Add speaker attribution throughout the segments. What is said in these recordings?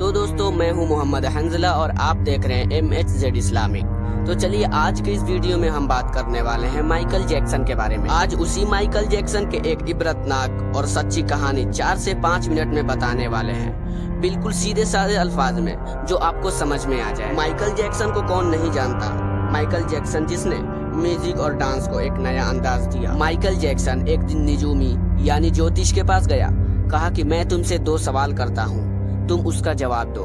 Speaker 1: तो दोस्तों मैं हूं मोहम्मद हंजला और आप देख रहे हैं MHZ इस्लामिक। तो चलिए आज के इस वीडियो में हम बात करने वाले हैं माइकल जैक्सन के बारे में। आज उसी माइकल जैक्सन के एक इबरतनाक और सच्ची कहानी 4 से 5 मिनट में बताने वाले हैं, बिल्कुल सीधे साधे अल्फाज में जो आपको समझ में आ जाए। माइकल जैक्सन को कौन नहीं जानता। माइकल जैक्सन जिसने म्यूजिक और डांस को एक नया अंदाज दिया। माइकल जैक्सन एक दिन निजूमी यानी ज्योतिष के पास गया, कहा कि मैं तुमसे 2 सवाल करता हूँ, तुम उसका जवाब दो।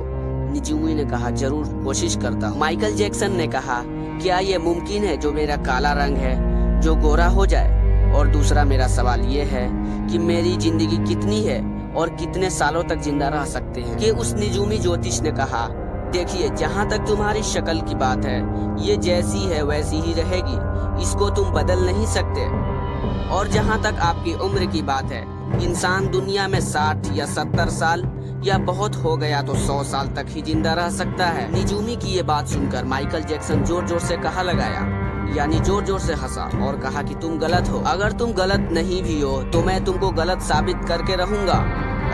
Speaker 1: निजूमी ने कहा जरूर कोशिश करता हूँ। माइकल जैक्सन ने कहा क्या ये मुमकिन है जो मेरा काला रंग है जो गोरा हो जाए। और दूसरा मेरा सवाल ये है कि मेरी जिंदगी कितनी है और कितने सालों तक जिंदा रह सकते हैं। कि उस निजूमी ज्योतिष ने कहा देखिए जहाँ तक तुम्हारी शक्ल की बात है ये जैसी है वैसी ही रहेगी, इसको तुम बदल नहीं सकते। और जहाँ तक आपकी उम्र की बात है इंसान दुनिया में 60 या 70 साल या बहुत हो गया तो 100 साल तक ही जिंदा रह सकता है। निजूमी की ये बात सुनकर माइकल जैक्सन जोर जोर से कहा लगाया, यानी जोर जोर से हंसा और कहा कि तुम गलत हो। अगर तुम गलत नहीं भी हो तो मैं तुमको गलत साबित करके रहूंगा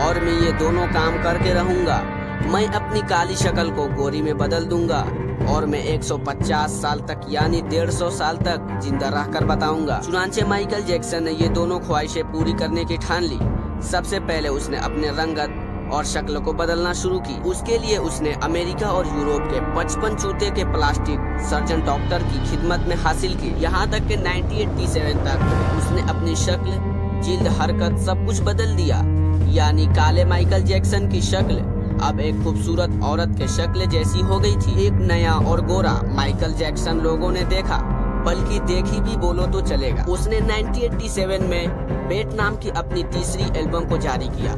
Speaker 1: और मैं ये दोनों काम करके रहूंगा। मैं अपनी काली शक्ल को गोरी में बदल दूंगा और मैं 150 साल तक यानी 150 साल तक जिंदा रहकर बताऊंगा। चुनांचे माइकल जैक्सन ने ये दोनों ख्वाहिशें पूरी करने की ठान ली। सबसे पहले उसने अपने रंगत और शक्ल को बदलना शुरू की। उसके लिए उसने अमेरिका और यूरोप के 55 जूते के प्लास्टिक सर्जन डॉक्टर की खिदमत में हासिल की। यहाँ तक कि 1987 तक उसने अपनी शक्ल, जिल्द, हरकत सब कुछ बदल दिया। यानी काले माइकल जैक्सन की शक्ल अब एक खूबसूरत औरत के शक्ल जैसी हो गई थी। एक नया और गोरा माइकल जैक्सन लोगों ने देखा, बल्कि देखी भी बोलो तो चलेगा। उसने 1987 में बेट नाम की अपनी तीसरी एल्बम को जारी किया।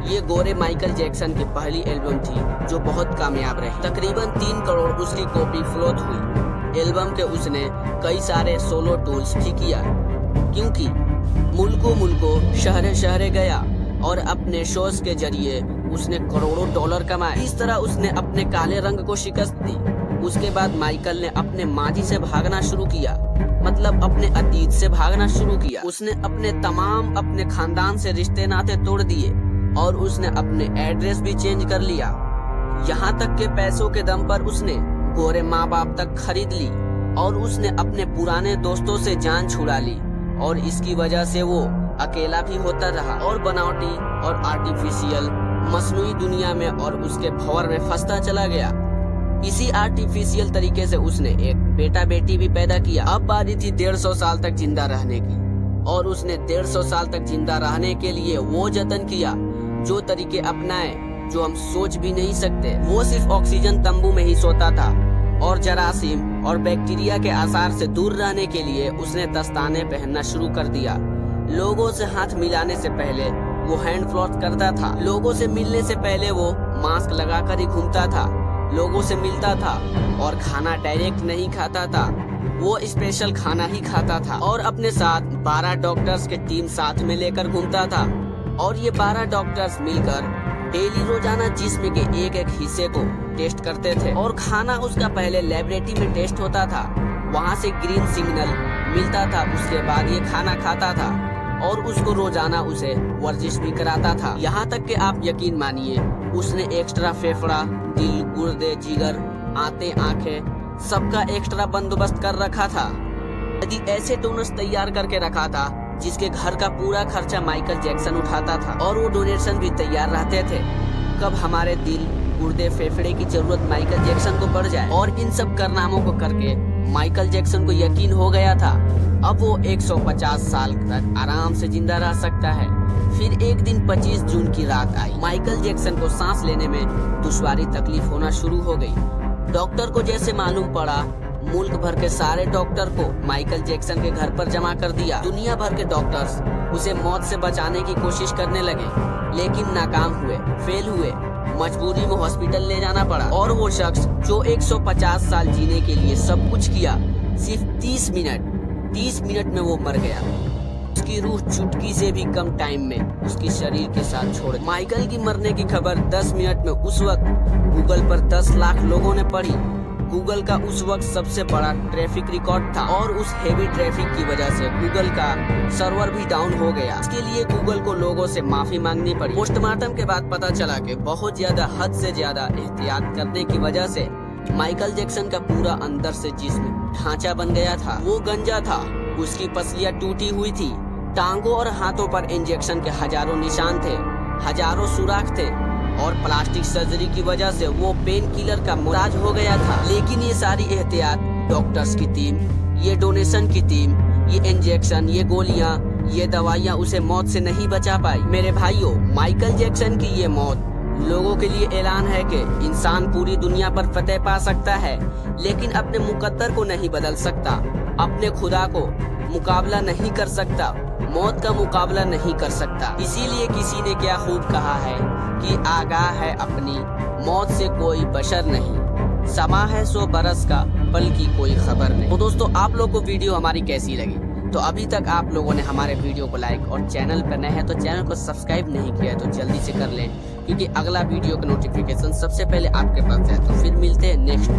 Speaker 1: ये गोरे माइकल जैक्सन की पहली एल्बम थी जो बहुत कामयाब रही। तकरीबन 3 करोड़ उसकी कॉपी फ्लोट हुई। एल्बम के उसने कई सारे सोलो टूर्स भी किया, क्योंकि मुल्कों मुल्कों शहरे शहरे गया और अपने शोज के जरिए उसने करोड़ों डॉलर कमाए। इस तरह उसने अपने काले रंग को शिकस्त दी। उसके बाद माइकल ने अपने माजी से भागना शुरू किया, मतलब अपने अतीत से भागना शुरू किया। उसने अपने खानदान से रिश्ते नाते तोड़ दिए और उसने अपने एड्रेस भी चेंज कर लिया। यहाँ तक के पैसों के दम पर उसने गोरे माँ बाप तक खरीद ली और उसने अपने पुराने दोस्तों से जान छुड़ा ली और इसकी वजह से वो अकेला भी होता रहा और बनावटी और आर्टिफिशियल मसनूई दुनिया में और उसके भंवर में फंसता चला गया। इसी आर्टिफिशियल तरीके से उसने एक बेटा बेटी भी पैदा किया। अब बारी थी 150 साल तक जिंदा रहने की और उसने 150 साल तक जिंदा रहने के लिए वो जतन किया, जो तरीके अपनाए जो हम सोच भी नहीं सकते। वो सिर्फ ऑक्सीजन तंबू में ही सोता था और जरासीम और बैक्टीरिया के आसार से दूर रहने के लिए उसने दस्ताने पहनना शुरू कर दिया। लोगों से हाथ मिलाने से पहले वो हैंड फ्लॉस करता था। लोगों से मिलने से पहले वो मास्क लगाकर ही घूमता था। लोगों से मिलता था और खाना डायरेक्ट नहीं खाता था, वो स्पेशल खाना ही खाता था। और अपने साथ 12 डॉक्टर्स के टीम साथ में लेकर घूमता था और ये 12 डॉक्टर्स मिलकर डेली रोजाना जिस्म के एक एक हिस्से को टेस्ट करते थे। और खाना उसका पहले लेबोरेटरी में टेस्ट होता था, वहाँ से ग्रीन सिग्नल मिलता था, उसके बाद ये खाना खाता था और उसको रोजाना उसे वर्जिश भी कराता था। यहाँ तक कि आप यकीन मानिए उसने एक्स्ट्रा फेफड़ा, दिल, गुर्दे, जिगर, आंखें सबका एक्स्ट्रा बंदोबस्त कर रखा था। यदि ऐसे डोनर्स तैयार करके रखा था जिसके घर का पूरा खर्चा माइकल जैक्सन उठाता था और वो डोनेशन भी तैयार रहते थे। कब हमारे दिल, गुर्दे, फेफड़े की जरूरत माइकल जैक्सन को पड़ जाए। और इन सब कारनामों को करके माइकल जैक्सन को यकीन हो गया था अब वो 150 साल तक आराम से जिंदा रह सकता है। फिर एक दिन 25 जून की रात आई। माइकल जैक्सन को सांस लेने में दुश्वारी, तकलीफ होना शुरू हो गई। डॉक्टर को जैसे मालूम पड़ा, मुल्क भर के सारे डॉक्टर को माइकल जैक्सन के घर पर जमा कर दिया। दुनिया भर के डॉक्टर्स उसे मौत से बचाने की कोशिश करने लगे, लेकिन नाकाम हुए, फेल हुए। मजबूरी में हॉस्पिटल ले जाना पड़ा और वो शख्स जो 150 साल जीने के लिए सब कुछ किया, सिर्फ 30 मिनट में वो मर गया। उसकी रूह चुटकी से भी कम टाइम में उसकी शरीर के साथ छोड़ दी। माइकल की मरने की खबर 10 मिनट में उस वक्त गूगल पर 10 लाख लोगों ने पढ़ी गूगल का उस वक्त सबसे बड़ा ट्रैफिक रिकॉर्ड था और उस हेवी ट्रैफिक की वजह से गूगल का सर्वर भी डाउन हो गया। इसके लिए गूगल को लोगों से माफी मांगनी पड़ी। पोस्टमार्टम के बाद पता चला कि बहुत ज्यादा हद से ज्यादा एहतियात करने की वजह से माइकल जैक्सन का पूरा अंदर से जिस्म ढांचा बन गया था। वो गंजा था, उसकी पसलियां टूटी हुई थी, टांगों और हाथों पर इंजेक्शन के हजारों निशान थे, हजारों सुराख थे और प्लास्टिक सर्जरी की वजह से वो पेन किलर का मुराद हो गया था। लेकिन ये सारी एहतियात, डॉक्टर्स की टीम, ये डोनेशन की टीम, ये इंजेक्शन, ये गोलियां, ये दवाइयां उसे मौत से नहीं बचा पाई। मेरे भाइयों, माइकल जैक्सन की ये मौत लोगों के लिए ऐलान है कि इंसान पूरी दुनिया पर फतेह पा सकता है, लेकिन अपने मुकद्दर को नहीं बदल सकता, अपने खुदा को मुकाबला नहीं कर सकता, मौत का मुकाबला नहीं कर सकता। इसीलिए किसी ने क्या खूब कहा है कि आगाह है अपनी मौत से कोई बशर नहीं, समा है 100 बरस का पल की कोई खबर नहीं। तो दोस्तों, आप लोग को वीडियो हमारी कैसी लगी? तो अभी तक आप लोगों ने हमारे वीडियो को लाइक और चैनल पर नए हैं तो चैनल को सब्सक्राइब नहीं किया है तो जल्दी से कर लें, क्योंकि अगला वीडियो का नोटिफिकेशन सबसे पहले आपके पास है। तो फिर मिलते हैं नेक्स्ट